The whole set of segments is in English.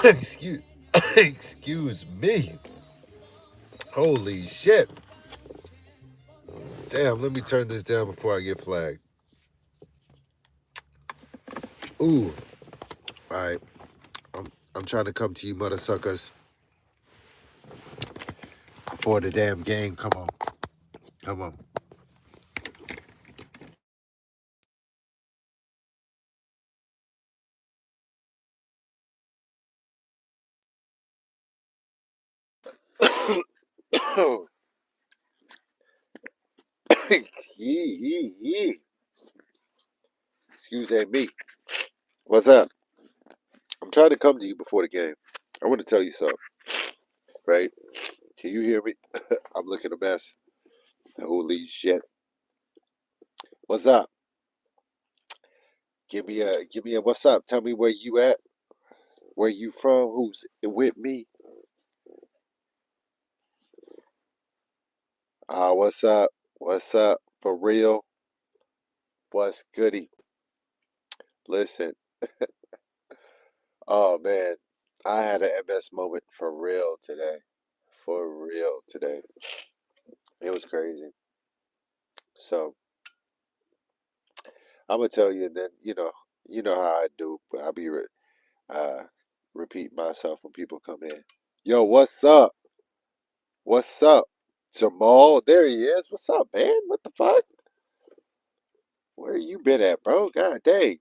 excuse, excuse me. Holy shit. Damn, let me turn this down before I get flagged. Ooh. All right. I'm trying to come to you, mother suckers, before the damn game. Come on. Come on. Yee. Excuse me. What's up? I'm trying to come to you before the game. I want to tell you something, right? Can you hear me? I'm looking a mess. Holy shit. What's up? Give me a what's up. Tell me where you at. Where you from? Who's with me? What's up? What's up? For real? What's goody? Listen. Oh man. I had an MS moment for real today. For real today. It was crazy. So I'm gonna tell you, and then you know how I do. But I'll be uh repeat myself when people come in. Yo, what's up? What's up? Jamal, there he is. What's up, man? What the fuck? Where you been at, bro? God dang.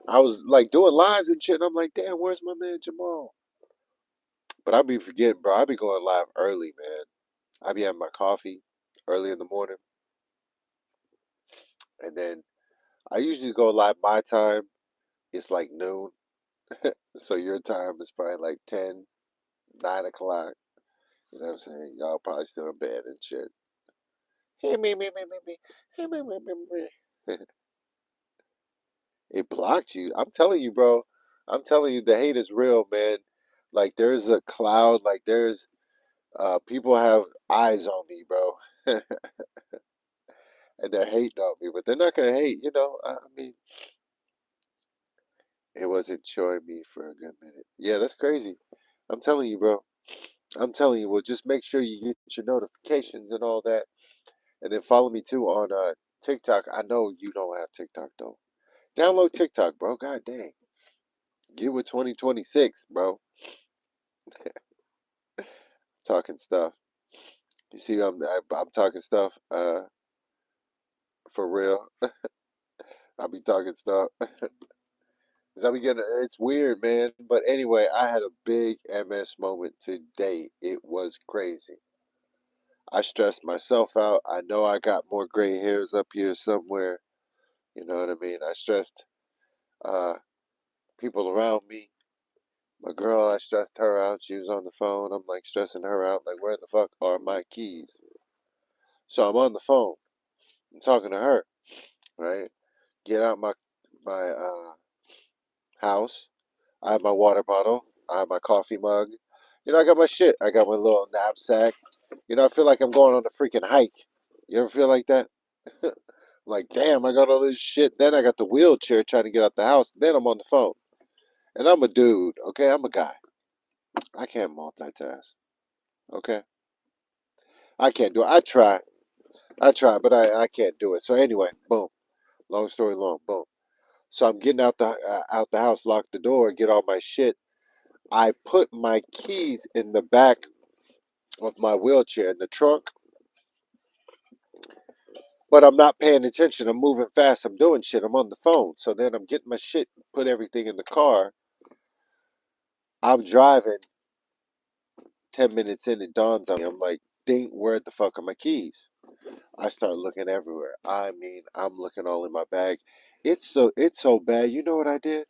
I was like doing lives and shit, and I'm like, damn, where's my man Jamal? But I be forgetting, bro. I be going live early, man. I be having my coffee early in the morning, and then I usually go live my time. It's like noon. So your time is probably like 10, 9 o'clock. You know what I'm saying? Y'all probably still in bed and shit. Hey, me. Hey, me. It blocked you. I'm telling you, bro. I'm telling you, the hate is real, man. Like there's a cloud. Like there's people have eyes on me, bro, and they're hating on me, but they're not gonna hate. I mean, it wasn't showing me for a good minute. Yeah, that's crazy. I'm telling you, bro. I'm telling you. Well, just make sure you get your notifications and all that, and then follow me too on TikTok. I know you don't have TikTok though. Download TikTok, bro. God dang. Get with 2026, bro. Talking stuff. You see, I'm talking stuff. For real. I be talking stuff. 'Cause I be getting. It's weird, man. But anyway, I had a big MS moment today. It was crazy. I stressed myself out. I know I got more gray hairs up here somewhere. You know what I mean? I stressed uh people around me. My girl, I stressed her out. She was on the phone. I'm like stressing her out. Like, where the fuck are my keys? So I'm on the phone. I'm talking to her. Right? Get out my house. I have my water bottle. I have my coffee mug. I got my shit. I got my little knapsack. I feel like I'm going on a freaking hike. You ever feel like that? Like, damn, I got all this shit. Then I got the wheelchair trying to get out the house. Then I'm on the phone. And I'm a dude, okay? I'm a guy. I can't multitask, okay? I can't do it. I try. But I can't do it. So anyway, boom. Long story long, boom. So I'm getting out the house, lock the door, get all my shit. I put my keys in the back of my wheelchair in the trunk, but I'm not paying attention. I'm moving fast. I'm doing shit. I'm on the phone. So then I'm getting my shit, put everything in the car. I'm driving. 10 minutes in, it dawns on me. I'm like, ding, where the fuck are my keys? I start looking everywhere. I mean, I'm looking all in my bag. It's so bad. You know what I did?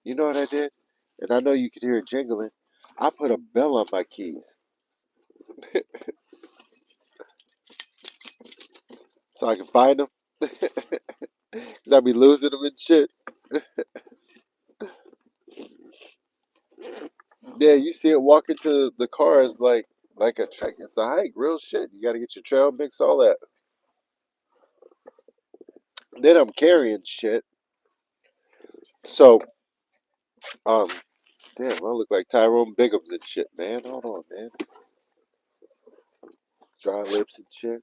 You know what I did? And I know you could hear it jingling. I put a bell on my keys so I can find them. Cause I be losing them and shit. Yeah, you see it walking to the car is like like a trek. It's a hike, real shit. You got to get your trail mix, all that. Then I'm carrying shit. So, um, damn, I look like Tyrone Biggums and shit, man. Hold on, man. Dry lips and shit.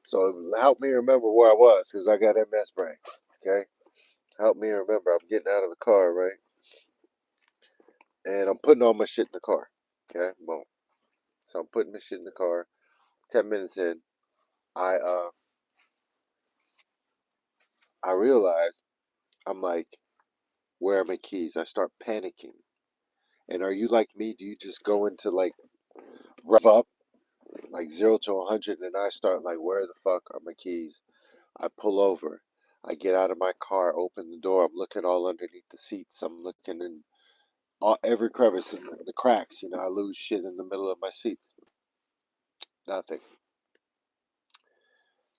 So help me remember where I was, because I got MS brain. Okay? Help me remember. I'm getting out of the car, right? And I'm putting all my shit in the car. Okay? Boom. So I'm putting my shit in the car. 10 minutes in, I uh I realized, I'm like, where are my keys? I start panicking. And are you like me? Do you just go into like rev up like 0 to 100, and I start like, where the fuck are my keys? I pull over. I get out of my car, open the door. I'm looking all underneath the seats. I'm looking in every crevice in the cracks. I lose shit in the middle of my seats. Nothing.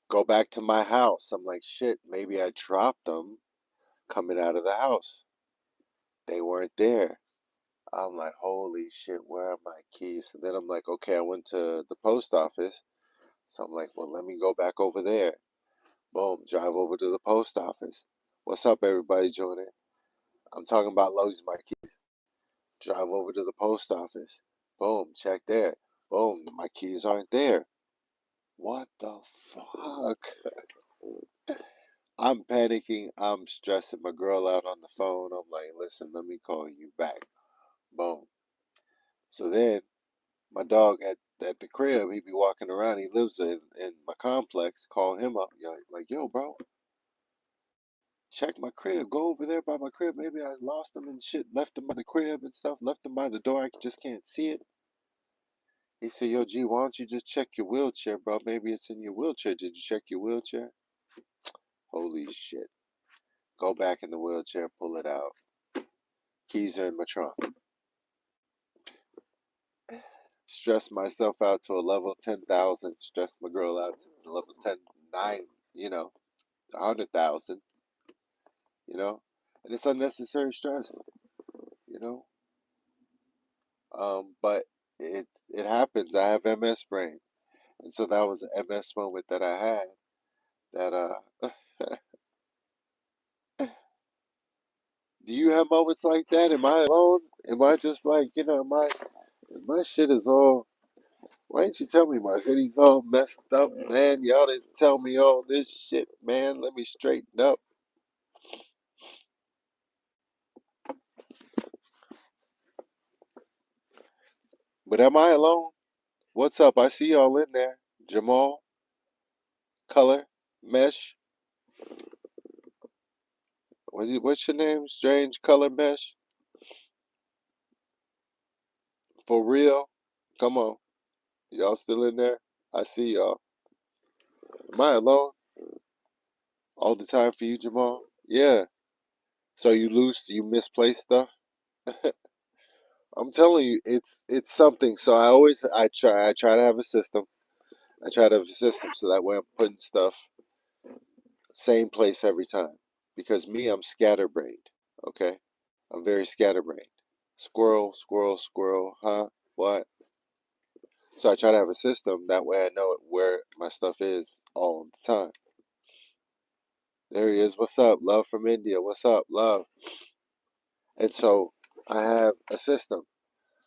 Go back to my house. I'm like, shit, maybe I dropped them coming out of the house. They weren't there. I'm like, holy shit, where are my keys? And then I'm like, okay, I went to the post office. So I'm like, well, let me go back over there. Boom, drive over to the post office. What's up, everybody joining? I'm talking about losing my keys. Drive over to the post office. Boom, check there. Boom, my keys aren't there. What the fuck? I'm panicking. I'm stressing my girl out on the phone. I'm like, listen, let me call you back. Boom. So then my dog at the crib, he be walking around. He lives in my complex. Call him up. Like, yo, bro, check my crib. Go over there by my crib. Maybe I lost them and shit. Left them by the crib and stuff. Left them by the door. I just can't see it. He said, yo, G, why don't you just check your wheelchair, bro? Maybe it's in your wheelchair. Did you check your wheelchair? Holy shit. Go back in the wheelchair, pull it out. Keys are in my trunk. Stress myself out to a level 10,000. Stress my girl out to level 10, 9, 100,000, And it's unnecessary stress, you know? But it happens. I have MS brain. And so that was an MS moment that I had that, do you have moments like that? Am I alone? Am I just like, my shit is all, why didn't you tell me my hoodie's all messed up, man? Y'all didn't tell me all this shit, man. Let me straighten up. But am I alone? What's up? I see y'all in there. Jamal, Color, Mesh. What's your name? Strange Color Mesh? For real? Come on. Y'all still in there? I see y'all. Am I alone? All the time for you, Jamal? Yeah. So you misplace stuff? I'm telling you, it's something. So I try to have a system. I try to have a system so that way I'm putting stuff same place every time. Because me, I'm scatterbrained. Okay? I'm very scatterbrained. Squirrel, squirrel, squirrel, huh? What? So I try to have a system that way I know where my stuff is all the time. There he is. What's up? Love from India. What's up? Love. And so I have a system.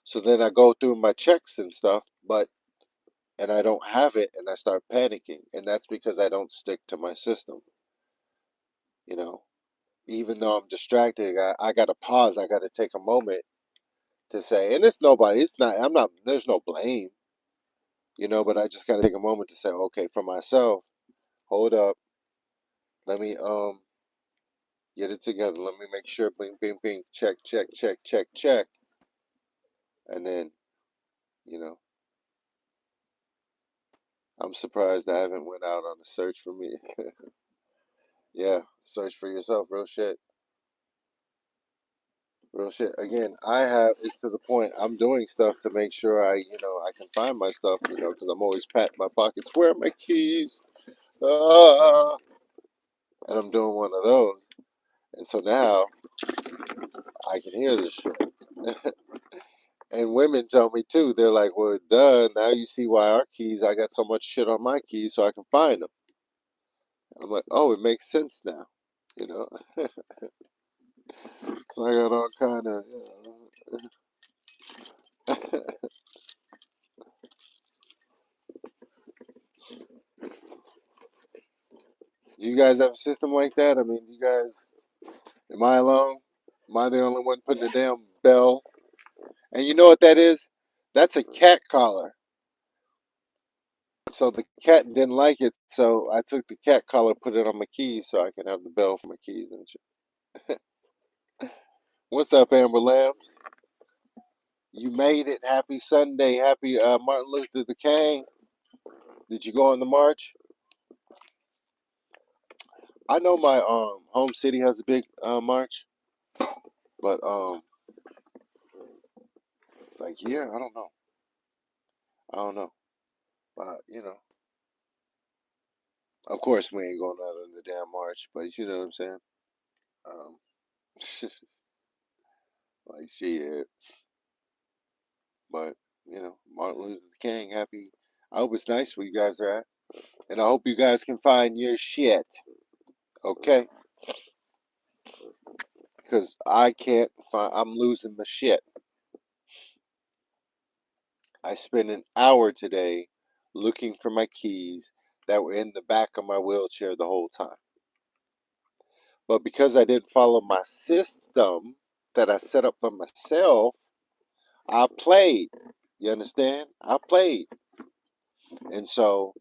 So then I go through my checks and stuff, and I don't have it, and I start panicking. And that's because I don't stick to my system. You know, even though I'm distracted, I got to pause. I got to take a moment to say, and I'm not, there's no blame, but I just got to take a moment to say, okay, for myself, hold up, let me, get it together. Let me make sure, bing, bing, bing, check, check, check, check, check. And then, you know, I'm surprised I haven't went out on a search for me. Yeah, search for yourself, real shit. Real shit. Again, it's to the point, I'm doing stuff to make sure I can find my stuff, because I'm always patting my pockets. Where are my keys? Ah, and I'm doing one of those. And so now I can hear this shit. And women tell me too. They're like, "Well, duh. Now you see why our keys. I got so much shit on my keys, so I can find them." I'm like, "Oh, it makes sense now." You know. So I got all kind of. Do you guys have a system like that? I mean, you guys. Am I alone? Am I the only one putting the damn bell? And you know what that is? That's a cat collar. So the cat didn't like it, so I took the cat collar, put it on my keys, so I can have the bell for my keys and shit. What's up, Amber Lambs? You made it. Happy Sunday. Happy Martin Luther the King. Did you go on the march? I know my home city has a big march, but like here, I don't know. I don't know. But you know, of course we ain't going out on the damn march, but you know what I'm saying. Um, like shit. But you know, Martin Luther King. Happy. I hope it's nice where you guys are at, and I hope you guys can find your shit. Okay, because I can't find. I'm losing my shit. I spent an hour today looking for my keys that were in the back of my wheelchair the whole time. But because I didn't follow my system that I set up for myself, I played. You understand? I played. And so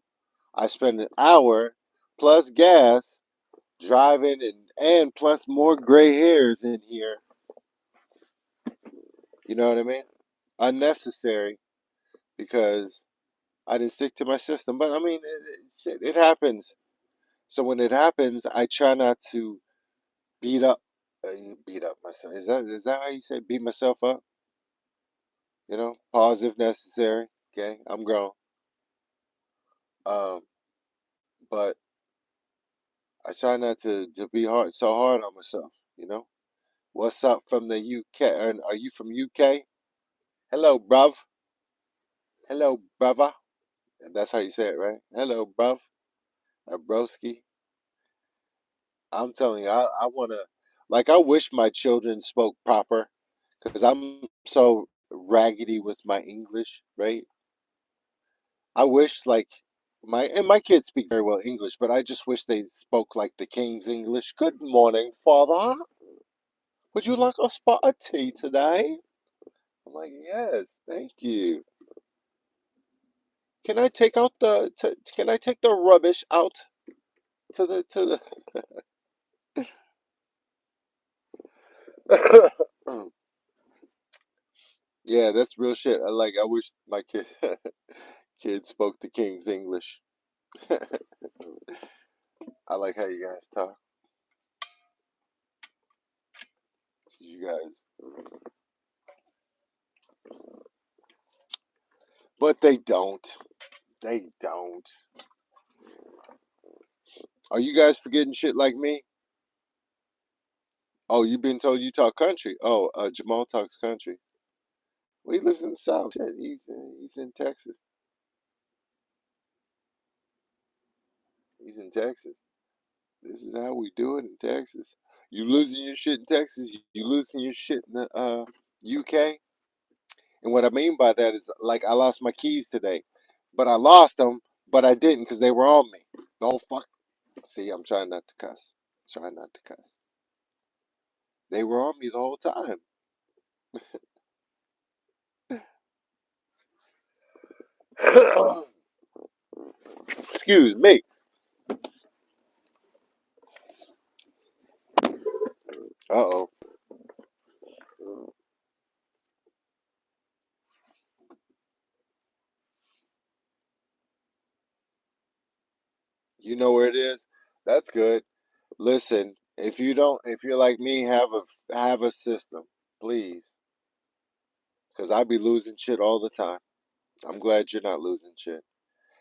I spent an hour plus gas driving and plus more gray hairs in here. You know what I mean? Unnecessary because I didn't stick to my system. But I mean, shit, it happens. So when it happens, I try not to beat up, beat up myself. Is that how you say beat myself up? You know, pause if necessary. Okay, I'm grown. Um, but I try not to be so hard on myself. You know, what's up from the UK? Are you from UK? Hello, bruv. Hello, brother. That's how you say it, right? Hello, bruv. Broski. I'm telling you, I want to, like, I wish my children spoke proper because I'm so raggedy with my English, right? I wish, like, my kids speak very well English, but I just wish they spoke like the King's English. Good morning, Father. Would you like a spot of tea today? I'm like, yes, thank you. Can I take out can I take the rubbish out to the Yeah, that's real shit. I wish my kids spoke the King's English. I like how you guys talk. You guys, but they don't. They don't. Are you guys forgetting shit like me? Oh, you've been told you talk country. Oh, Jamal talks country. Well, he lives in the South. Shit, he's in Texas. He's in Texas. This is how we do it in Texas. You losing your shit in Texas. You losing your shit in the UK. And what I mean by that is, like, I lost my keys today, but I lost them, but I didn't because they were on me. The whole fuck. See, I'm trying not to cuss. Trying not to cuss. They were on me the whole time. Excuse me. Uh oh. You know where it is? That's good. Listen, if you don't, if you're like me, have a system, please, because I be losing shit all the time. I'm glad you're not losing shit.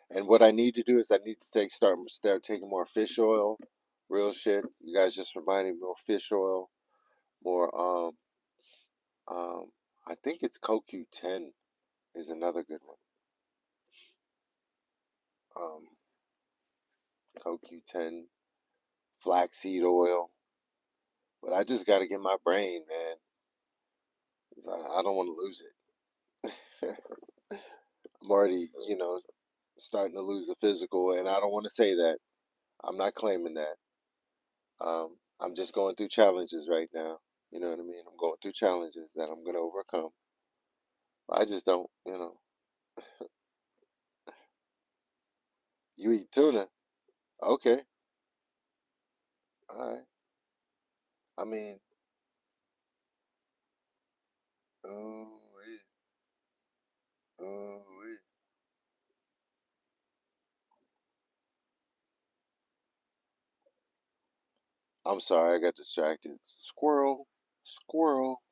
And what I need to do is I need to start taking more fish oil, real shit. You guys just reminded me more fish oil, more I think it's CoQ10 is another good one. CoQ10, flaxseed oil. But I just got to get my brain, man. 'Cause I don't want to lose it. I'm already, starting to lose the physical, and I don't want to say that. I'm not claiming that. I'm just going through challenges right now. You know what I mean? I'm going through challenges that I'm going to overcome. I just don't. You eat tuna. Okay. All right. I mean, oh, oh, I'm sorry, I got distracted. Squirrel, squirrel.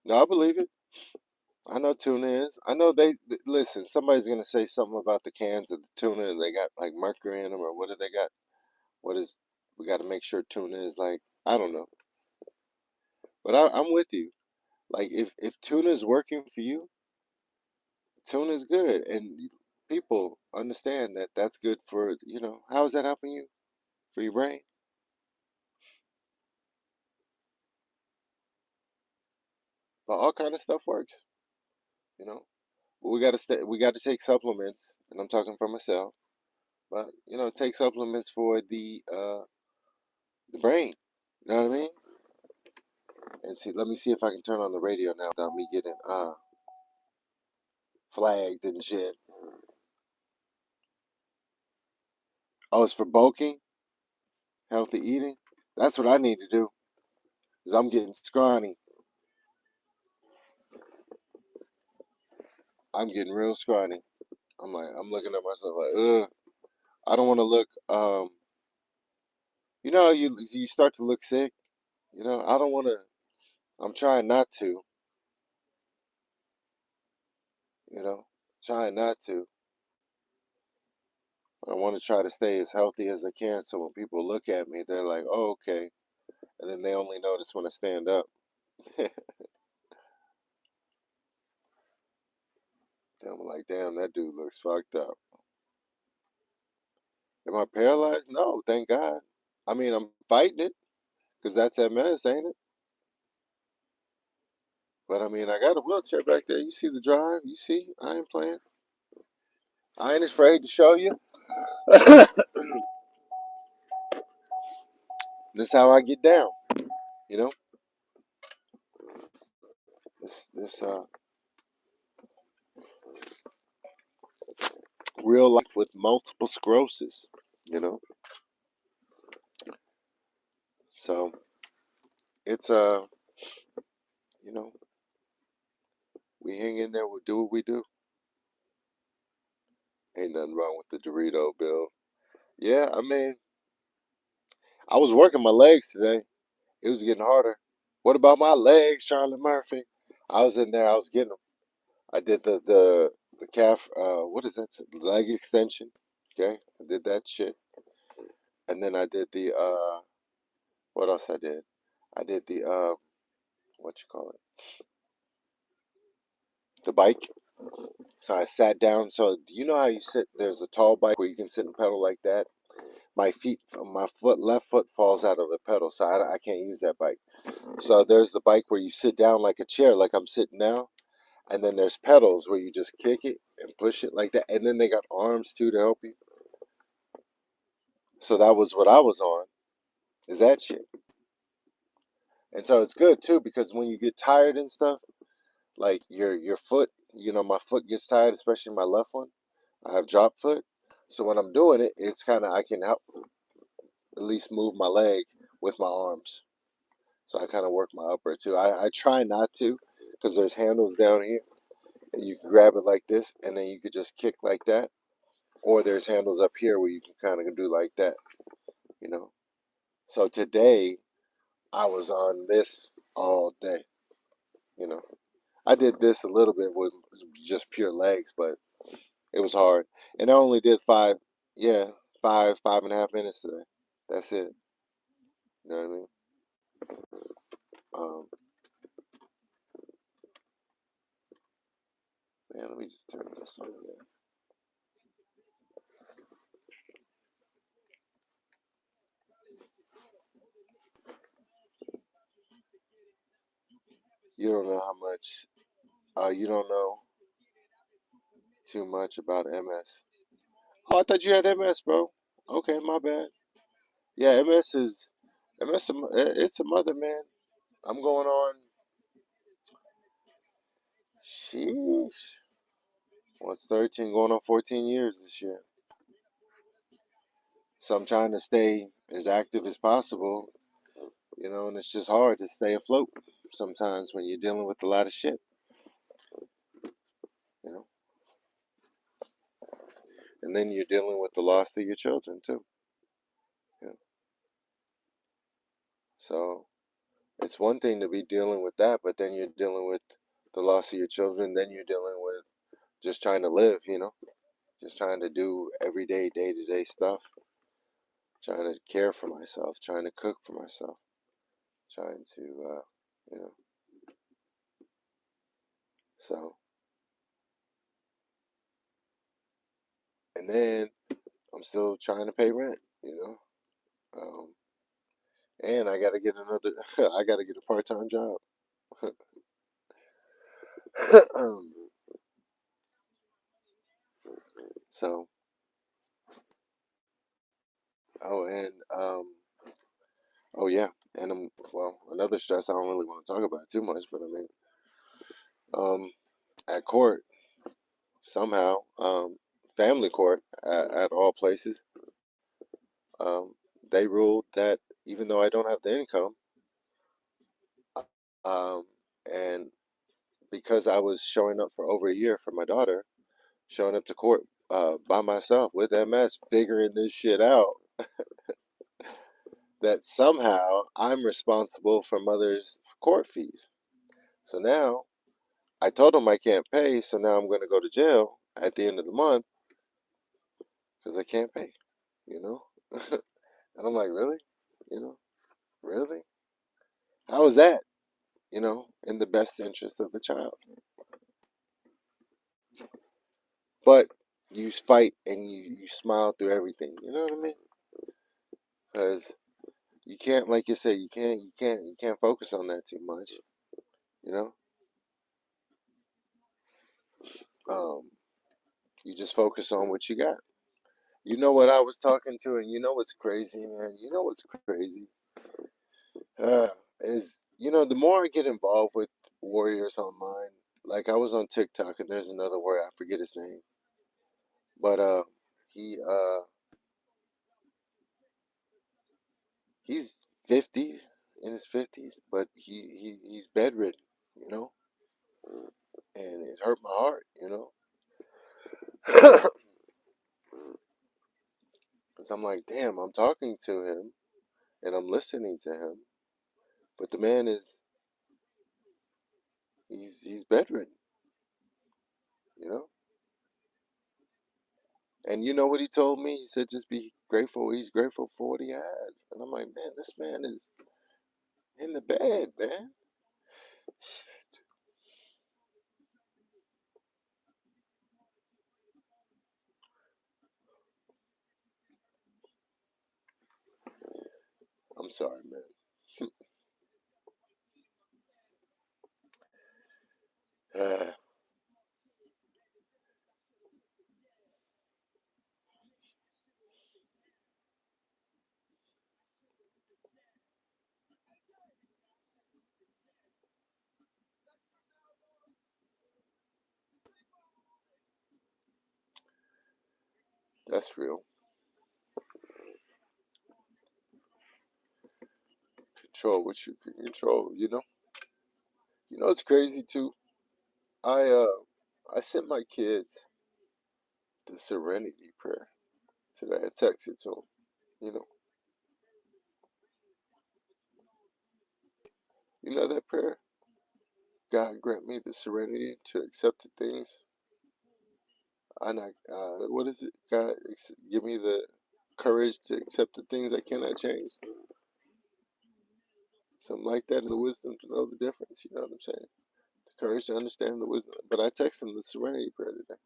No, I believe it. I know tuna is. I know listen. Somebody's gonna say something about the cans of the tuna. They got like mercury in them, or what do they got? What is? We got to make sure tuna is like. I don't know, but I'm with you. Like if tuna is working for you, tuna is good, and people understand that that's good for How is that helping you for your brain? But all kind of stuff works. You know, but we got to stay. We got to take supplements, and I'm talking for myself. But take supplements for the brain. You know what I mean? And see, let me see if I can turn on the radio now without me getting flagged and shit. Oh, it's for bulking, healthy eating. That's what I need to do. Cause I'm getting scrawny. I'm getting real scrawny. I'm looking at myself like, ugh. I don't want to look. You start to look sick. I don't want to. I'm trying not to. You know, trying not to. But I want to try to stay as healthy as I can. So when people look at me, they're like, oh, okay. And then they only notice when I stand up. I'm like, damn, that dude looks fucked up. Am I paralyzed? No, thank God. I mean, I'm fighting it because that's MS, ain't it? But I mean, I got a wheelchair back there. You see the drive? You see? I ain't playing. I ain't afraid to show you. This is how I get down. You know, this real life with multiple sclerosis. You know, so it's you know, we hang in there. We do what we do. Ain't nothing wrong with the Dorito Bill. Yeah, I mean, I was working my legs today. It was getting harder. What about my legs, Charlie Murphy? I was in there. I was getting them. I did the calf. What is that? Leg extension. Okay, I did that shit, and then I did the what else I did? I did the what you call it? The bike. So I sat down. So do you know how you sit? There's a tall bike where you can sit and pedal like that. Left foot falls out of the pedal, so I can't use that bike. So there's the bike where you sit down like a chair, like I'm sitting now, and then there's pedals where you just kick it and push it like that, and then they got arms too to help you. So that was what I was on. Is that shit? And so it's good too because when you get tired and stuff, like your foot, my foot gets tired, especially my left one. I have drop foot, so when I'm doing it, it's kind of I can help at least move my leg with my arms. So I kind of work my upper too. I try not to because there's handles down here and you can grab it like this and then you could just kick like that. Or there's handles up here where you can kind of do like that, you know. So today I was on this all day, you know. I did this a little bit with just pure legs, but it was hard. And I only did yeah, 5.5 minutes today. That's it. You know what I mean? Um, Man, let me just turn this on again. You don't know how much. You don't know too much about MS. Oh, I thought you had MS, bro. Okay, my bad. Yeah, MS is MS. It's a mother, man. I'm going on. Sheesh. What's 13 going on 14 years this year. So I'm trying to stay as active as possible, and it's just hard to stay afloat sometimes when you're dealing with a lot of shit, you know. And then you're dealing with the loss of your children too. You know? So it's one thing to be dealing with that, but then you're dealing with the loss of your children, then you're dealing with just trying to live, just trying to do everyday, day to day stuff, trying to care for myself, trying to cook for myself, trying to, you know, so, and then I'm still trying to pay rent. Um, and I got to get another, I got to get a part time job. um, so, oh, and, oh, yeah. And well, another stress I don't really want to talk about too much, but I mean, um, at court, somehow, family court at all places, um, they ruled that even though I don't have the income, um, and because I was showing up for over a year for my daughter, showing up to court by myself with MS, figuring this shit out, that somehow I'm responsible for mother's court fees. So now I told them I can't pay, so now I'm going to go to jail at the end of the month because I can't pay, you know? And I'm like, really? You know, really? How is that, in the best interest of the child? But you fight and you smile through everything, you know what I mean? Because you can't, like you said, you can't focus on that too much, you know? Um, you just focus on what you got. You know what I was talking to, and you know what's crazy, man? You know what's crazy? Uh, is, the more I get involved with warriors online, like I was on TikTok, and there's another warrior, I forget his name, but he he's 50, in his 50s, but he's bedridden, you know, and it hurt my heart. Because I'm like, damn, I'm talking to him and I'm listening to him, but the man is he's bedridden, you know. And you know what he told me? He said, just be grateful. He's grateful for what he has. And I'm like, man, this man is in the bed, man. I'm sorry, man. That's real. Control what you can control, you know? You know it's crazy too? I uh I sent my kids the serenity prayer today. I texted to them, you know. You know that prayer? God grant me the serenity to accept the things I not what is it? God give me the courage to accept the things I cannot change. something like that, and the wisdom to know the difference. You know what I'm saying? The courage to understand the wisdom. But I text him the Serenity Prayer today,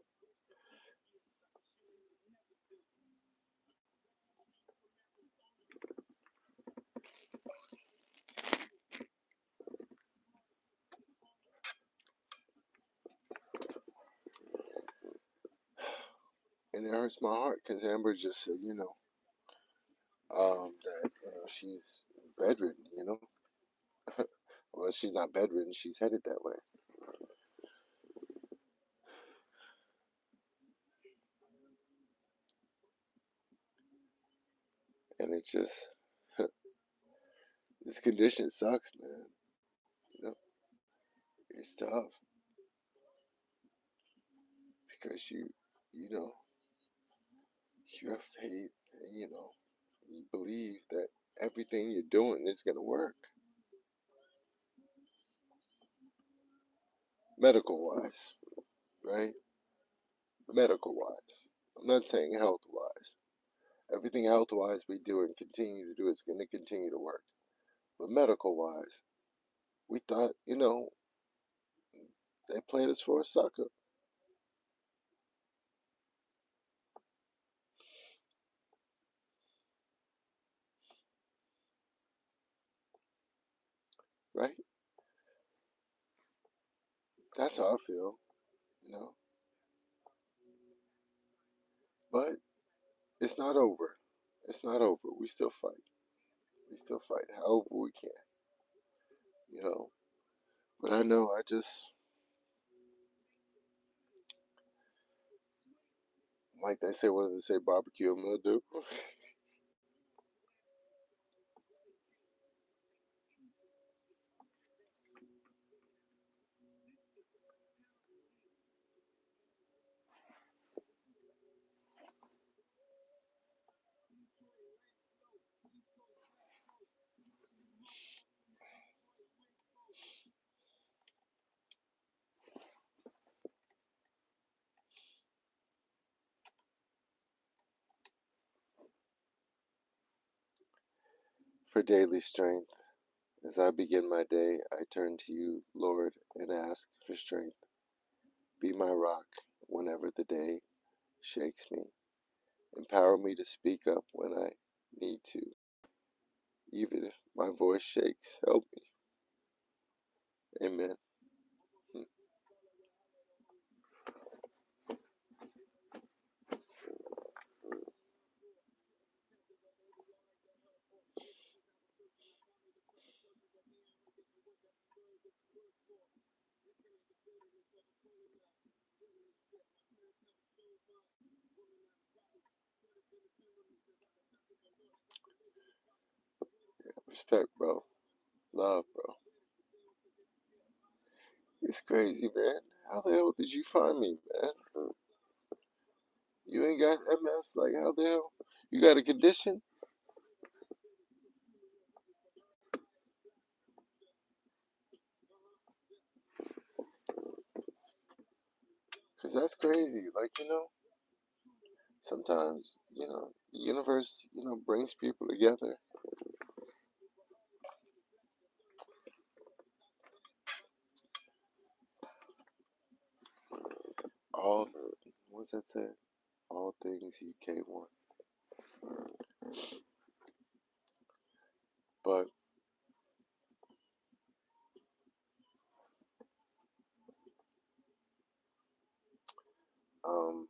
and it hurts my heart because Amber just said, that she's bedridden. Well, she's not bedridden; she's headed that way, and it just this condition sucks, man. You know, it's tough because you know, you have faith, and you believe that everything you're doing is gonna work, medical wise, right? Medical wise. I'm not saying health wise. Everything health wise we do and continue to do is going to continue to work. But medical wise, we thought, they played us for a sucker, right? That's how I feel, you know. But it's not over. It's not over. We still fight. We still fight however we can, you know. But I know like they say, what do they say, barbecue and mildew? For daily strength. As I begin my day, I turn to you, Lord, and ask for strength. Be my rock whenever the day shakes me. Empower me to speak up when I need to, even if my voice shakes. Help me. Amen. Respect, bro. Love, bro. It's crazy, man. How the hell did you find me, man? You ain't got MS? Like, how the hell? You got a condition? Because that's crazy. Like, sometimes, the universe, brings people together. All, what's that say? All things you can't want. But, um,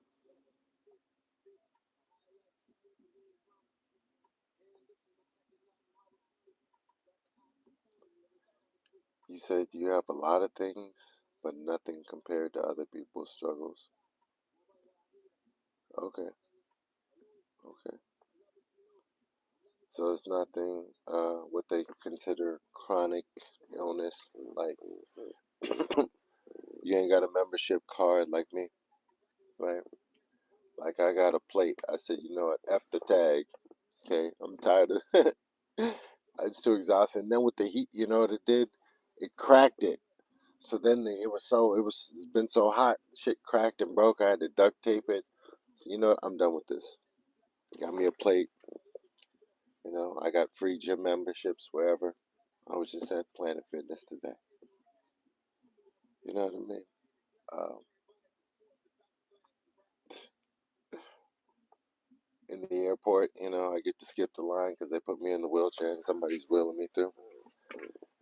you said you have a lot of things, but nothing compared to other people's struggles. Okay, okay. So it's nothing, what they consider chronic illness. Like, you ain't got a membership card like me, right? Like, I got a plate. I said, you know what? F the tag. Okay, I'm tired of it's too exhausting. And then with the heat, you know what it did? It cracked it. So then it's been so hot, shit cracked and broke. I had to duct tape it. So you know what? I'm done with this. Got me a plate. I got free gym memberships wherever. I was just at Planet Fitness today. You know what I mean? Um, in the airport, I get to skip the line because they put me in the wheelchair and somebody's wheeling me through,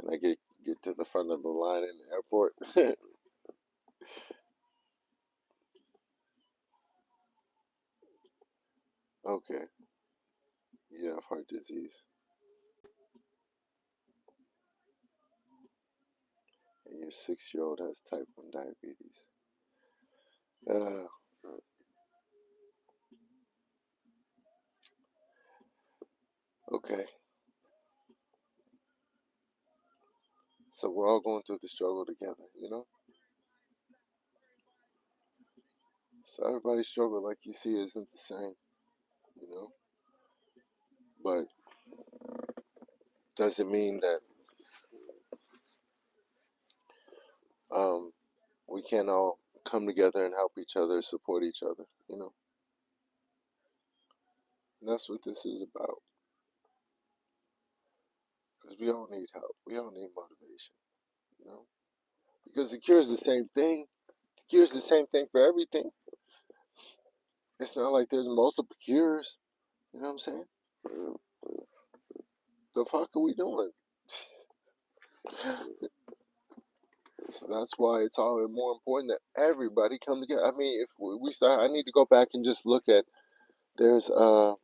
and I get to the front of the line in the airport. Okay, you have heart disease, and your 6-year-old has type 1 diabetes. Uh, okay, so we're all going through the struggle together. So everybody's struggle, like you see, isn't the same, you know. But doesn't mean that um, we can't all come together and help each other, support each other. And that's what this is about. Because we all need help. We all need motivation, you know. Because the cure is the same thing. The cure is the same thing for everything. It's not like there's multiple cures. You know what I'm saying? The fuck are we doing? So that's why it's all more important that everybody come together. I mean, if we start, I need to go back and just look at. There's uh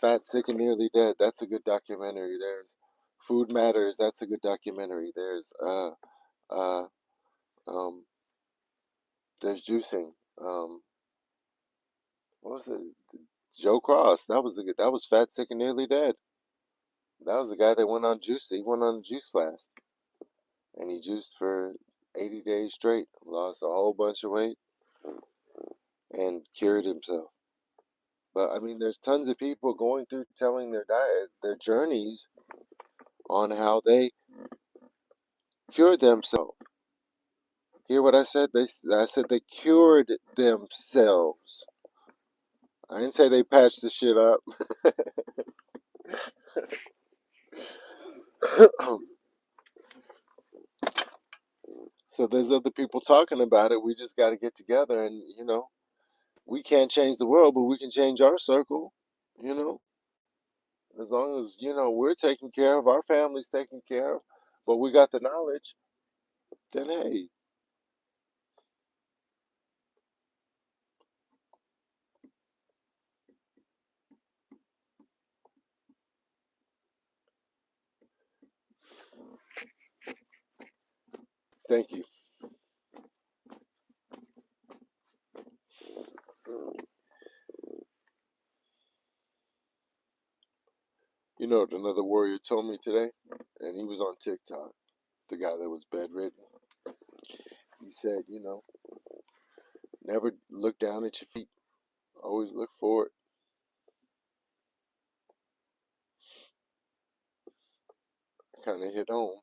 Fat, Sick, and Nearly Dead. That's a good documentary. There's Food Matters. That's a good documentary. Uh um there's Juicing. Um, what was it? Joe Cross. That was the good. That was Fat, Sick, and Nearly Dead. That was the guy that went on juice. He went on a juice fast, and he juiced for 80 days straight. Lost a whole bunch of weight and cured himself. But I mean, there's tons of people going through telling their diet, their journeys on how they cured themselves. Hear what I said? I said they cured themselves. I didn't say they patched the shit up. So there's other people talking about it. We just got to get together, and we can't change the world, but we can change our circle. You know, as long as we're taken care of, our family's taken care of, but we got the knowledge. Then hey, thank you. You know what another warrior told me today, and he was on TikTok. The guy that was bedridden. He said, never look down at your feet. Always look forward. Kind of hit home.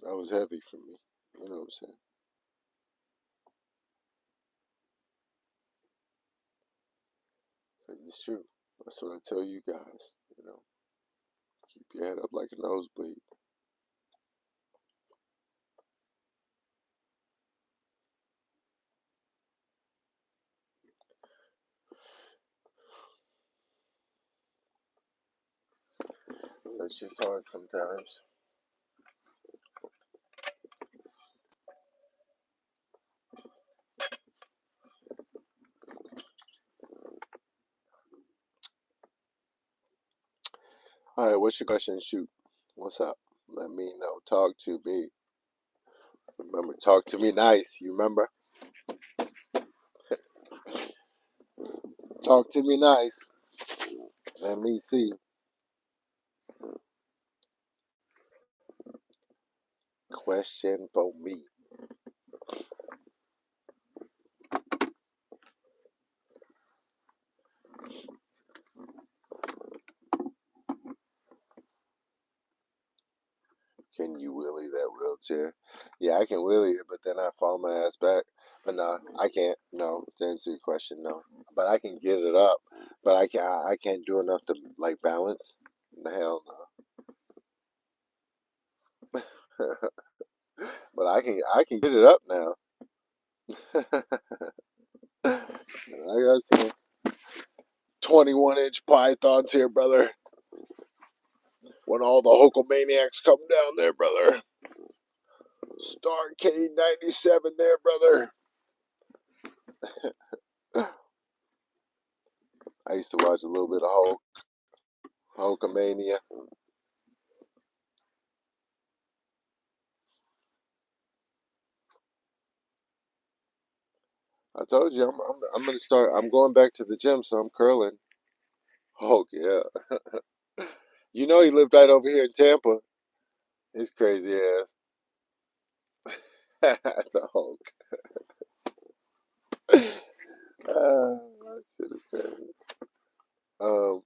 That was heavy for me. You know what I'm saying? Because it's true. That's what I tell you guys. Keep your head up like a nosebleed. That shit's hard sometimes. All right, what's your question? Shoot. What's up? Let me know. Talk to me. Remember, talk to me nice. You remember? Talk to me nice. Let me see. Question for me. Can you wheelie that wheelchair? Yeah, I can wheelie it, but then I fall my ass back. But nah, I can't. No, to answer your question, no. But I can get it up. But I can't do enough to like balance. The hell no. But I can get it up now. I got some 21-inch pythons here, brother. When all the Hulkamaniacs come down there, brother. Starcade 97 there, brother. I used to watch a little bit of Hulkamania. I told you I'm gonna start. I'm going back to the gym, so I'm curling. Hulk, yeah. You know he lived right over here in Tampa. His crazy ass. The Hulk. That shit is crazy. Um,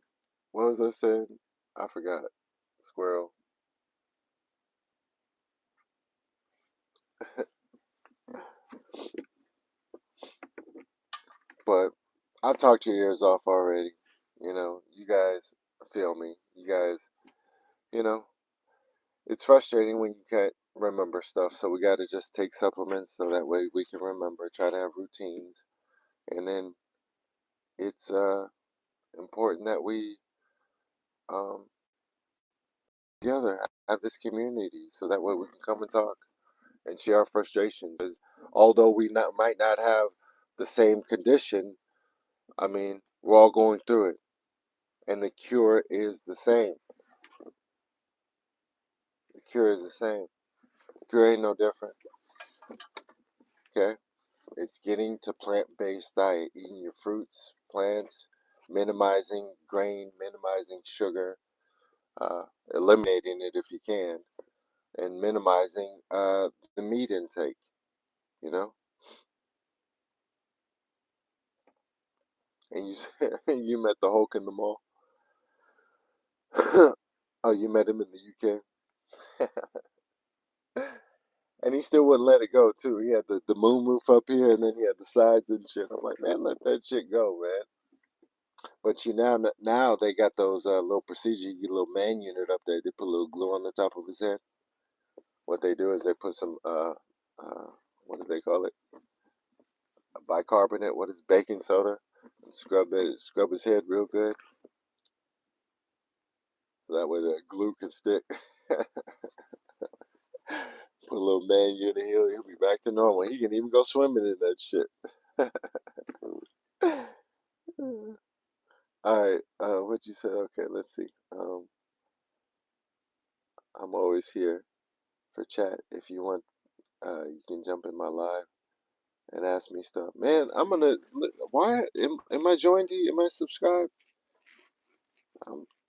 what was I saying? I forgot. Squirrel. But I've talked your ears off already. You guys feel me. You guys, you know, it's frustrating when you can't remember stuff. So we got to just take supplements so that way we can remember. Try to have routines, and then it's important that we um together have this community so that way we can come and talk and share our frustrations. 'Cause although we might not have the same condition, I mean, we're all going through it, and the cure is the same. The cure is the same. The cure ain't no different. Okay, it's getting to plant-based diet, eating your fruits, plants, minimizing grain, minimizing sugar, eliminating it if you can, and minimizing the meat intake. You know, and you you met the Hulk in the mall. Oh, you met him in the UK. And he still wouldn't let it go too. He had the moon roof up here, and then he had the sides and shit. I'm like, man, let that shit go, man. But now they got those little procedure. You get a little man unit up there. They put a little glue on the top of his head. What they do is they put some what do they call it? Bicarbonate. What is baking soda? And scrub his head real good. So that way the glue can stick. Put a little man unit. He'll be back to normal. He can even go swimming in that shit. All right. What you say? Okay, let's see. I'm always here for chat. If you want, you can jump in my live and ask me stuff. Man, I'm gonna. Why am I joined you? Am I subscribed?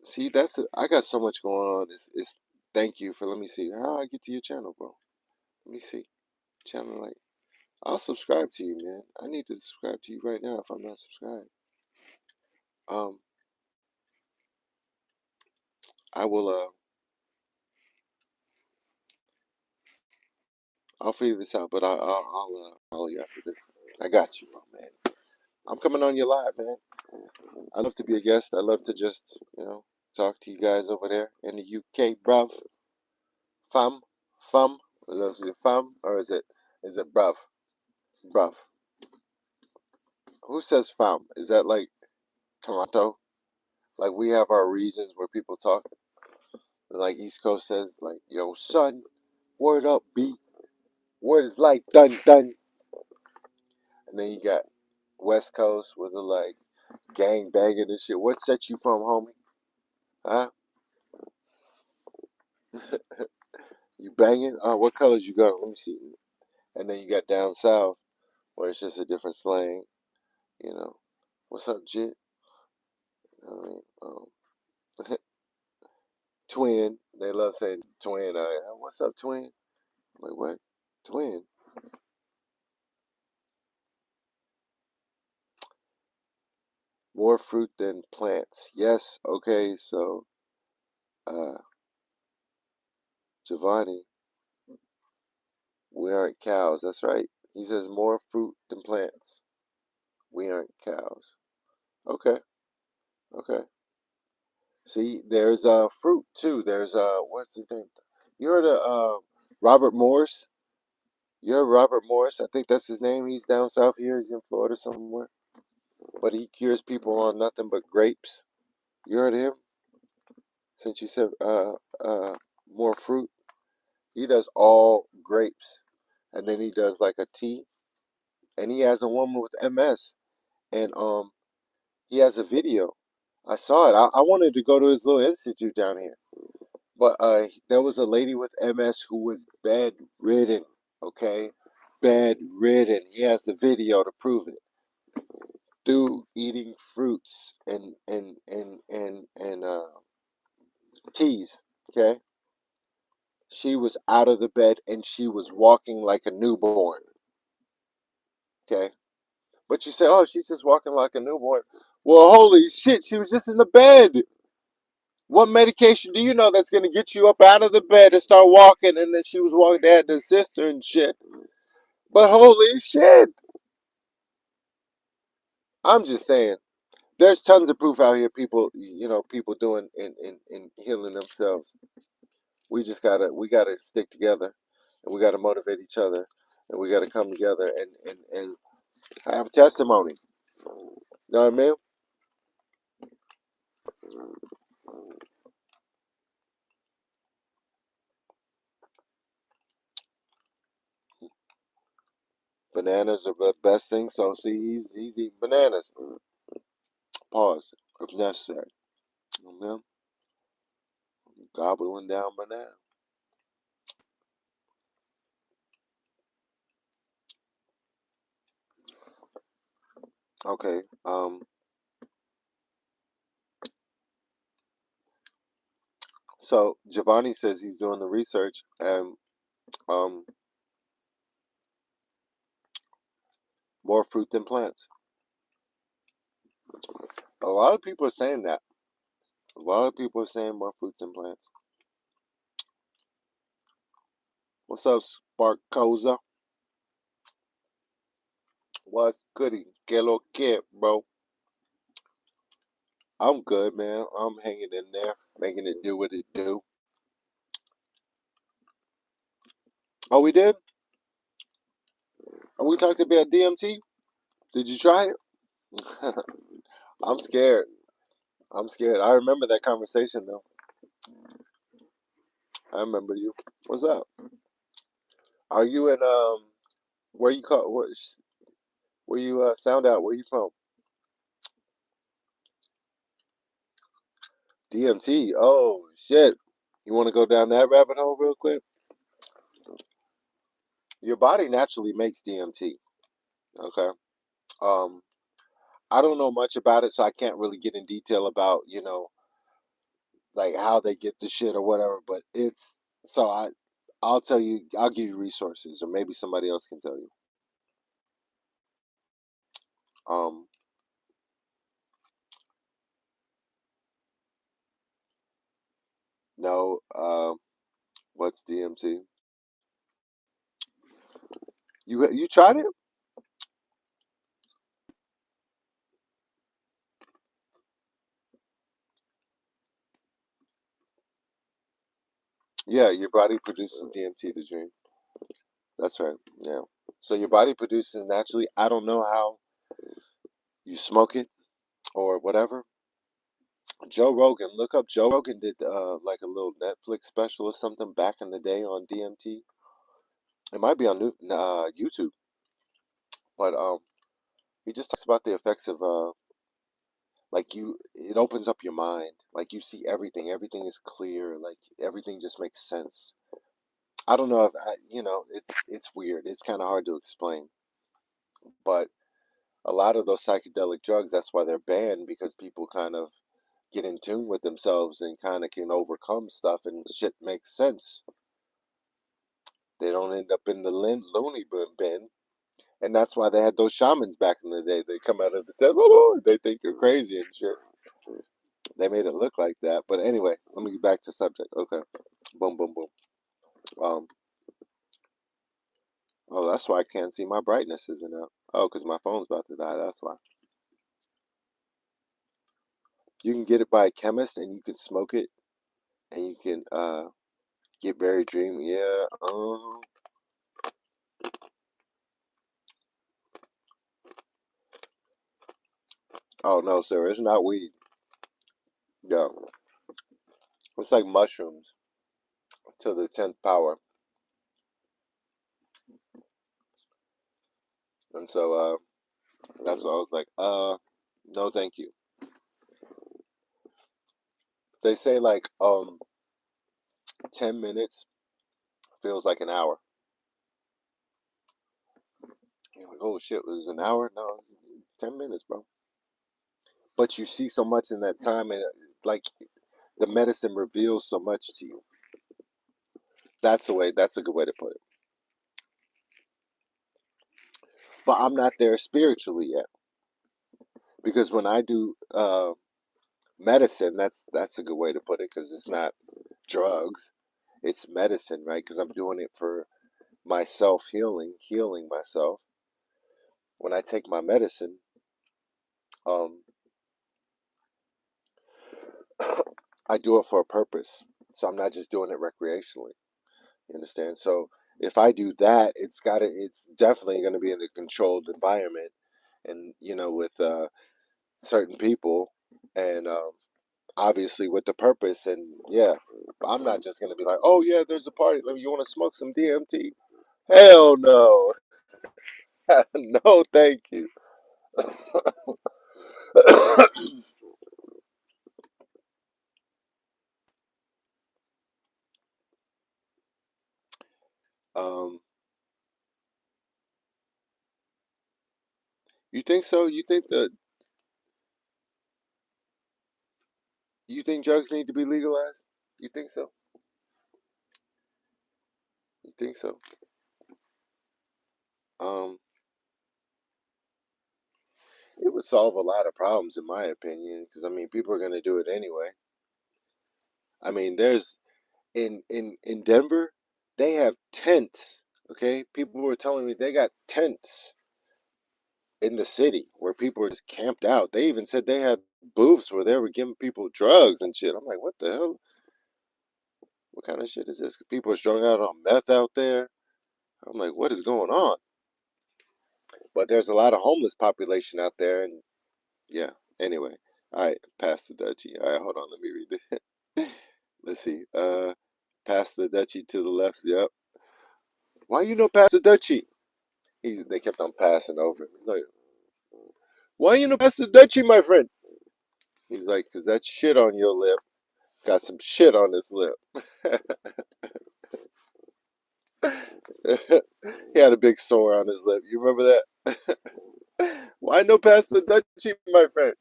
See, I got so much going on. It's thank you for. Let me see how I get to your channel, bro. Let me see. Channel like I'll subscribe to you, man. I need to subscribe to you right now if I'm not subscribed. Um, I will. I'll figure this out, but I'll follow you after this. I got you, bro, man. I'm coming on your live, man. I love to be a guest. I love to just, talk to you guys over there in the UK, bruv. Fam, fam. Is it fam or is it bruv? Bruv. Who says fam? Is that like Toronto? Like we have our regions where people talk. Like East Coast says, like, yo, son, word up, B. Word is like done, done. And then you got West Coast with the like gang banging and shit. What set you from, homie? Huh? You banging? What colors you got? Let me see. And then you got down south where it's just a different slang. You know, what's up, Jit? I mean, twin. They love saying twin. What's up, twin? I'm like, what? Twin? More fruit than plants. Yes. Okay. So, uh, Giovanni, we aren't cows. That's right. He says more fruit than plants. We aren't cows. Okay. Okay. See, there's fruit too. There's what's the thing? You heard of Robert Morse. You're Robert Morse. I think that's his name. He's down south here. He's in Florida somewhere. But he cures people on nothing but grapes. You heard of him? Since you said more fruit. He does all grapes. And then he does like a tea. And he has a woman with MS. And he has a video. I saw it. I wanted to go to his little institute down here. But there was a lady with MS who was bedridden. Okay? Bedridden. He has the video to prove it. Through eating fruits and teas. Okay? She was out of the bed and she was walking like a newborn. Okay? But you say, oh, she's just walking like a newborn. Well, holy shit, she was just in the bed. What medication do you know that's going to get you up out of the bed and start walking? And then she was walking, they had to assist her and shit. But holy shit. I'm just saying, there's tons of proof out here, people, people doing and healing themselves. We gotta stick together and we gotta motivate each other and we gotta come together and have testimony. You know what I mean? Bananas are the best thing. So see, he's eating bananas. Pause if necessary. You know, gobbling down banana. Okay. So Giovanni says he's doing the research and um more fruit than plants. A lot of people are saying that. A lot of people are saying more fruits than plants. What's up, Sparkoza? What's goody? Que lo que, bro? I'm good, man. I'm hanging in there, making it do what it do. Oh, we did? And we talked about DMT? Did you try it? I'm scared. I'm scared. I remember that conversation though. I remember you. What's up? Are you in where you call where you sound out? Where you from? DMT. Oh shit. You want to go down that rabbit hole real quick? Your body naturally makes DMT. Okay. Um, I don't know much about it, so I can't really get in detail about like how they get the shit or whatever. But it's so I'll tell you. I'll give you resources, or maybe somebody else can tell you. Um, no. What's DMT? You tried it? Yeah, your body produces DMT to dream. That's right. Yeah. So your body produces naturally. I don't know how you smoke it or whatever. Joe Rogan, look up. Joe Rogan did like a little Netflix special or something back in the day on DMT. It might be on YouTube, but he just talks about the effects of like it opens up your mind. Like you see everything. Everything is clear. Like everything just makes sense. I don't know if it's weird. It's kind of hard to explain, but a lot of those psychedelic drugs, that's why they're banned because people kind of get in tune with themselves and kind of can overcome stuff and shit makes sense. They don't end up in the loony bin. And that's why they had those shamans back in the day. They come out of the temple, they think you're crazy and shit. They made it look like that. But anyway, let me get back to subject. Okay. Boom, boom, boom. Um, oh, that's why I can't see my brightness isn't up. Oh, because my phone's about to die. That's why. You can get it by a chemist and you can smoke it and you can Get very dreamy. Yeah. Oh no, sir. It's not weed. Yeah. It's like mushrooms to the 10th power. And so that's why I was like, no, thank you. They say like 10 minutes feels like an hour. You're like, oh shit, was it an hour? No, it's 10 minutes, bro. But you see so much in that time, and like the medicine reveals so much to you. That's the way. That's a good way to put it. But I'm not there spiritually yet, because when I do medicine, that's a good way to put it, because it's not drugs, it's medicine, right? Because I'm doing it for myself, healing myself. When I take my medicine, um, I do it for a purpose. So I'm not just doing it recreationally. You understand? So if I do that, it's definitely gonna be in a controlled environment, and with certain people, and obviously with the purpose. And yeah, I'm not just gonna be like, oh yeah, there's a party. Let me. You want to smoke some DMT? Hell no, no, thank you. um, you think so? You think drugs need to be legalized? You think so? You think so? Um, it would solve a lot of problems, in my opinion, because I mean, people are gonna do it anyway. I mean, there's in Denver, they have tents. Okay, people were telling me they got tents in the city where people were just camped out. They even said they had booths where they were giving people drugs and shit. I'm like, what the hell? What kind of shit is this? People are strung out on meth out there. I'm like, what is going on? But there's a lot of homeless population out there, and yeah. Anyway, all right, pass the Dutchie. All right, hold on, let me read it. Let's see. Pass the Dutchie to the left. Yep. Why you know pass the Dutchie? They kept on passing over. He's like, why you know pass the Dutchie, my friend? He's like, cause that shit on your lip got some shit on his lip. He had a big sore on his lip. You remember that? Why no pass the Dutchie, my friend?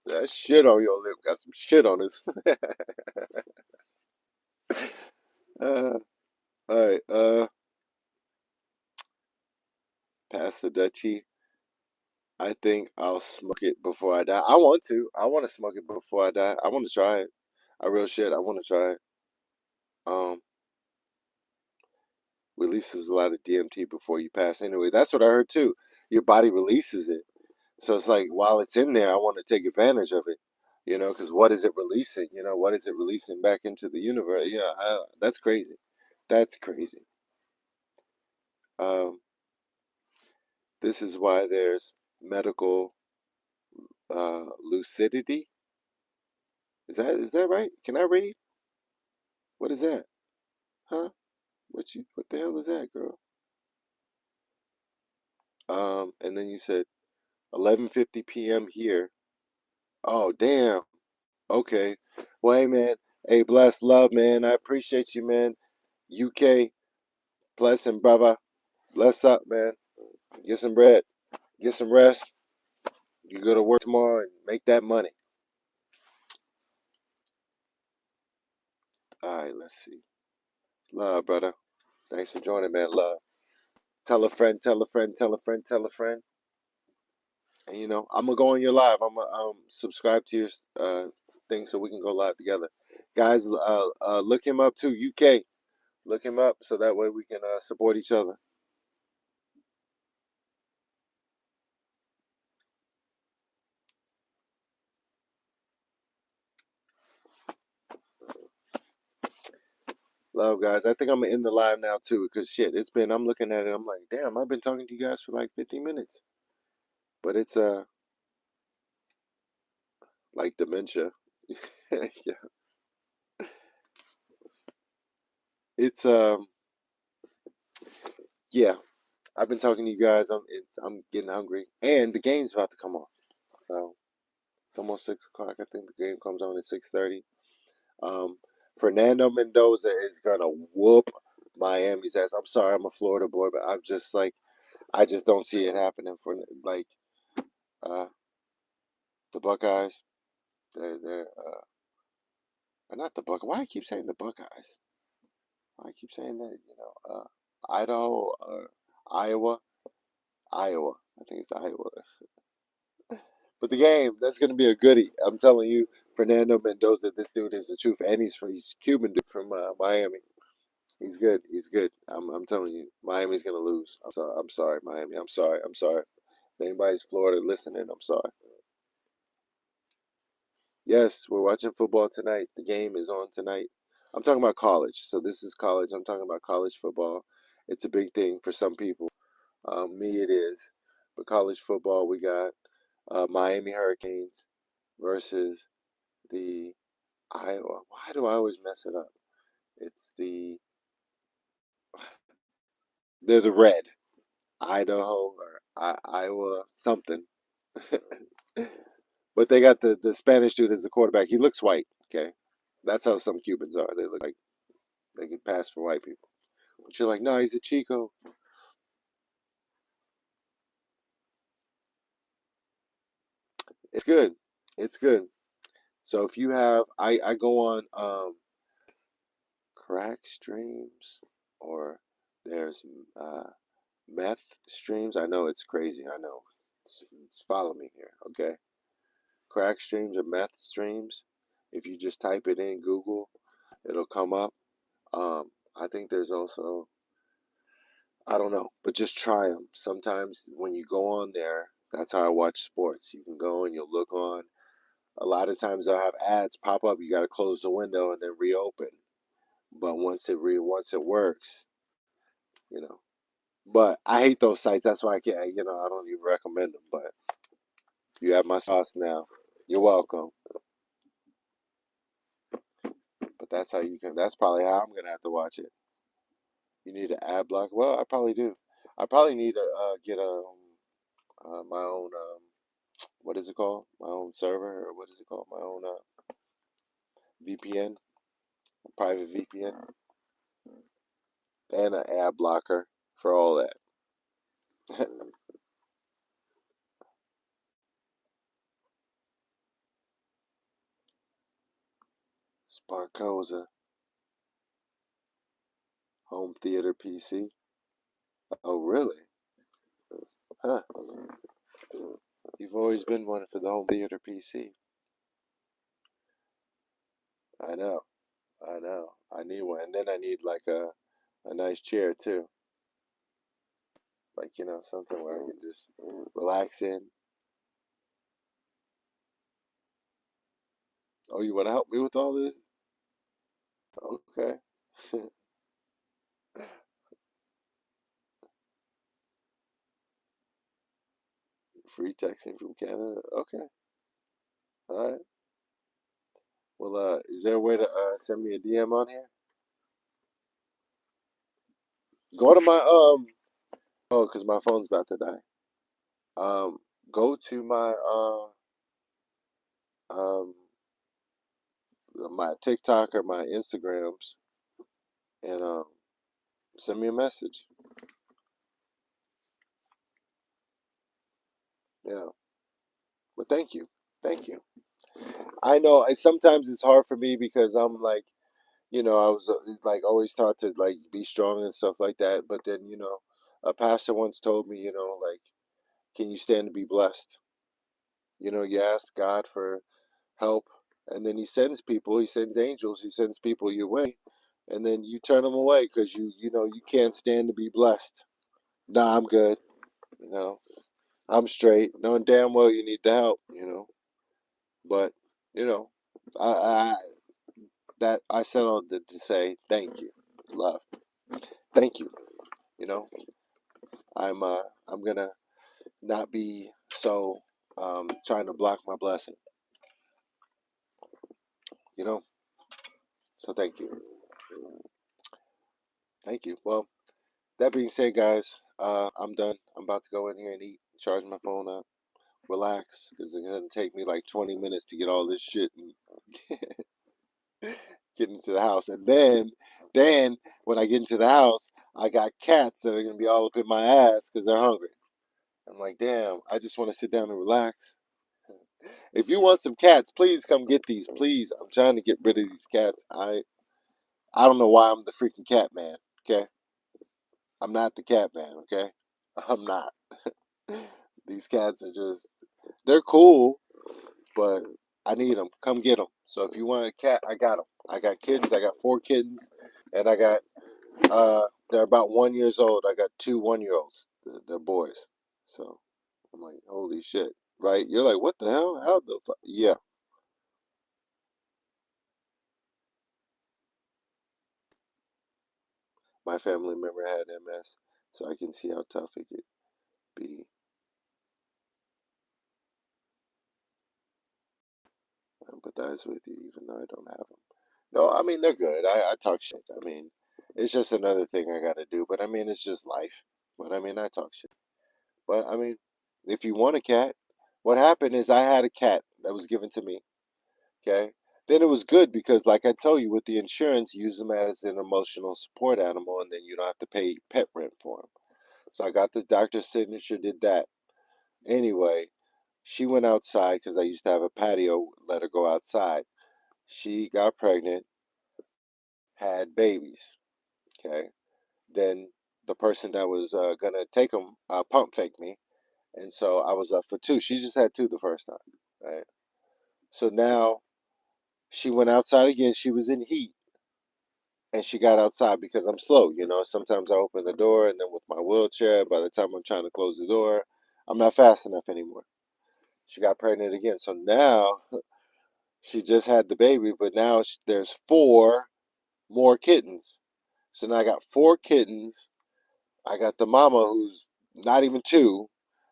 That shit on your lip got some shit on his. All right. Pass the Dutchie. I think I'll smoke it before I die. I want to. I want to smoke it before I die. I want to try it. I real shit. I want to try it. Um, Releases a lot of DMT before you pass. Anyway, that's what I heard too. Your body releases it. So it's like while it's in there, I want to take advantage of it. Because what is it releasing? What is it releasing back into the universe? Yeah, that's crazy. That's crazy. Um, this is why there's medical lucidity. Is that right? Can I read? What is that? Huh? What the hell is that, girl? And then you said 11:50 p.m. here. Oh, damn. Okay. Well, hey, man. Hey, bless love, man. I appreciate you, man. UK, blessing, brother. Bless up, man. Get some bread. Get some rest. You go to work tomorrow and make that money. All right, let's see. Love, brother. Thanks for joining, man. Love. Tell a friend, tell a friend, tell a friend, tell a friend. And I'm gonna go on your live. I'm gonna subscribe to your thing so we can go live together. Guys, look him up too. UK. Look him up so that way we can support each other. Love, guys. I think I'm gonna end the live now too, because shit, I'm looking at it, I'm like, damn, I've been talking to you guys for like 50 minutes. But it's like dementia. Yeah. It's yeah. I've been talking to you guys. I'm getting hungry. And the game's about to come on. So it's almost 6 o'clock. I think the game comes on at 6:30. Um Fernando Mendoza is gonna whoop Miami's ass. I'm sorry, I'm a Florida boy, but I'm just like I just don't see it happening for like uh the Buckeyes. They're not the Buck. Why I keep saying the Buckeyes? Why I keep saying that? Idaho, Iowa, Iowa. I think it's Iowa. But the game, that's going to be a goodie. I'm telling you, Fernando Mendoza, this dude is the truth, and he's Cuban dude from Miami. He's good. He's good. I'm telling you, Miami's going to lose. I'm sorry. I'm sorry, Miami. I'm sorry. I'm sorry. If anybody's Florida listening, I'm sorry. Yes, we're watching football tonight. The game is on tonight. I'm talking about college. So this is college. I'm talking about college football. It's a big thing for some people. Me, it is. But college football, we got Miami Hurricanes versus the Iowa. Why do I always mess it up? It's they're the red. Idaho or Iowa something. But they got the Spanish dude as the quarterback. He looks white. Okay, that's how some Cubans are. They look like they could pass for white people. But you're like, no, he's a Chico. It's good. It's good. So if you have, I go on crack streams or there's meth streams. I know it's crazy. I know. Follow me here, okay? Crack streams or meth streams. If you just type it in Google, it'll come up. I think there's also I don't know, but just try them. Sometimes when you go on there, that's how I watch sports. You can go and you'll look on. A lot of times they'll have ads pop up. You got to close the window and then reopen. But once it works, you know. But I hate those sites. That's why I can't. I don't even recommend them. But you have my sauce now. You're welcome. But that's how you can. That's probably how I'm gonna have to watch it. You need an ad block. Well, I probably do. I probably need to get my own what is it called? My own server or what is it called? My own VPN, private VPN, and an ad blocker for all that. Sparkoza home theater PC. Oh, really? Huh? You've always been one for the home theater PC. I know. I know. I need one, and then I need like a nice chair too. Like something where I can just relax in. Oh, you want to help me with all this? Okay. Free texting from Canada. Okay. All right. Well, is there a way to send me a DM on here? Go to my oh, because my phone's about to die. Um, go to my um my TikTok or my Instagrams and send me a message. Yeah. But thank you. I know sometimes it's hard for me because I'm like, I was like always taught to like be strong and stuff like that. But then, a pastor once told me, like, can you stand to be blessed? You ask God for help, and then He sends people. He sends angels. He sends people your way, and then you turn them away because you can't stand to be blessed. Nah, I'm good. You know, I'm straight, knowing damn well you need the help. But you know, I that I settled to say thank you. love. Thank you. You know, I'm gonna not be so trying to block my blessing. You know, so thank you, thank you. Well, that being said, guys, I'm done. I'm about to go in here and eat, charge my phone up, relax, because it's gonna take me like 20 minutes to get all this shit and get into the house, and then when I get into the house, I got cats that are gonna be all up in my ass because they're hungry. I'm like, damn, I just want to sit down and relax. If you want some cats, please come get these, please. I'm trying to get rid of these cats. I don't know why I'm the freaking cat man. Okay, I'm not the cat man. Okay, I'm not. These cats are just, they're cool, but I need them. Come get them. So if you want a cat, I got them. I got kittens. I got 4 kittens, and I got they're about 1 years old. I got 2 1-year-olds. They're boys. So I'm like, holy shit, right? You're like, what the hell? How the fuck? Yeah, my family member had MS, so I can see how tough it could be. I empathize with you, even though I don't have them. No, I mean they're good. I talk shit. I mean, it's just another thing I got to do. But I mean, it's just life. But I mean, I talk shit. But I mean, if you want a cat, what happened is I had a cat that was given to me. Okay. Then it was good because, like I told you, with the insurance, you use them as an emotional support animal, and then you don't have to pay pet rent for them. So I got the doctor's signature, did that. Anyway, she went outside because I used to have a patio, let her go outside. She got pregnant, had babies. Okay. Then the person that was going to take them pump faked me. And so I was up for two. She just had two the first time. Right. So now she went outside again. She was in heat and she got outside because I'm slow. Sometimes I open the door and then with my wheelchair, by the time I'm trying to close the door, I'm not fast enough anymore. She got pregnant again. So now she just had the baby, but now there's 4 more kittens. So now I got 4 kittens. I got the mama who's not even 2,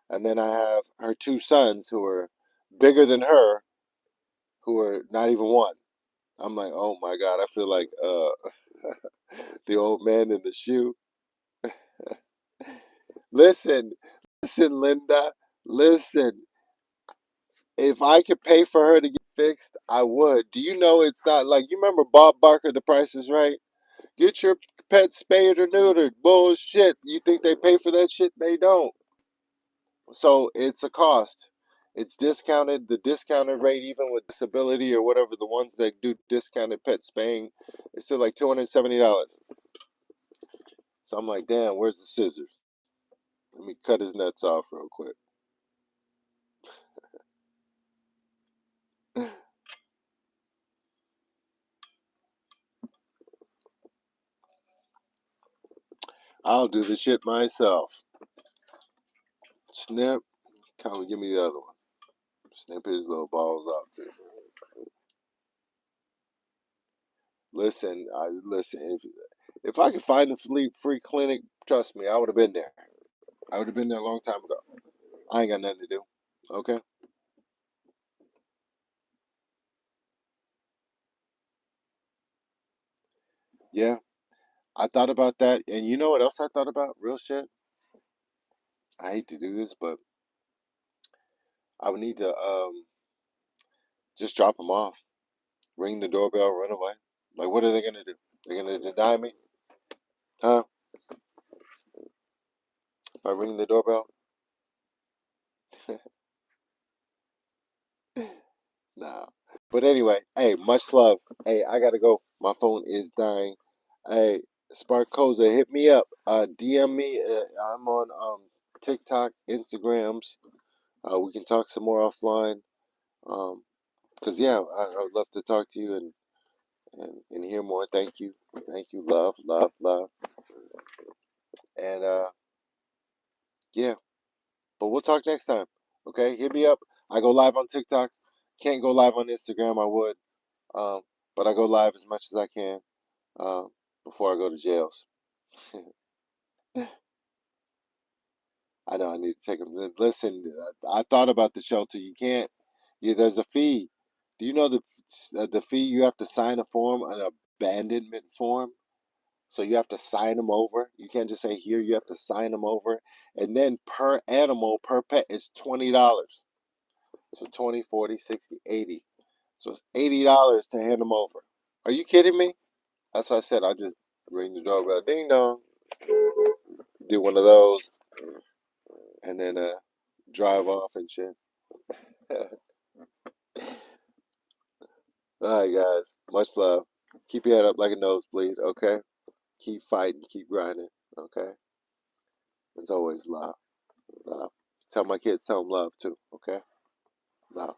and then I have her 2 sons who are bigger than her, who are not even 1. I'm like, oh my god, I feel like the old man in the shoe. Listen, listen, Linda, listen. If I could pay for her to get fixed, I would. Do you know it's not like you remember Bob Barker, The Price is Right? Get your pet spayed or neutered. Bullshit. You think they pay for that shit? They don't. So it's a cost. It's discounted. The discounted rate, even with disability or whatever, the ones that do discounted pet spaying, it's still like $270. So I'm like, damn, where's the scissors? Let me cut his nuts off real quick. I'll do the shit myself. Snip. Come on, give me the other one. Snip his little balls off too. Listen, if I could find a free clinic, trust me, I would have been there. I would have been there a long time ago. I ain't got nothing to do. Okay? Yeah, I thought about that. And you know what else I thought about? Real shit. I hate to do this, but I would need to just drop them off, ring the doorbell, run away. Like, what are they gonna do? They're gonna deny me, huh? If I ring the doorbell, nah. But anyway, hey, much love. Hey, I gotta go. My phone is dying. Hey, Sparkoza, hit me up. DM me. I'm on TikTok, Instagrams. We can talk some more offline. Um, Cause yeah, I would love to talk to you and hear more. Thank you, love, love, love, and yeah. But we'll talk next time. Okay, hit me up. I go live on TikTok. Can't go live on Instagram. I would, um, but I go live as much as I can. Um, before I go to jails. I know I need to take them. Listen, I thought about the shelter. You can't. There's a fee. Do you know the fee? You have to sign a form, an abandonment form. So you have to sign them over. You can't just say here. You have to sign them over, and then per animal, per pet is $20. So 20, 40, 60, 80. So it's $80 to hand them over. Are you kidding me? That's what I said. I just ring the doorbell, ding dong, do one of those, and then drive off and shit. All right, guys. Much love. Keep your head up like a nosebleed, okay? Keep fighting, keep grinding, okay? There's always love. Love. Tell my kids, tell them love too, okay? Love.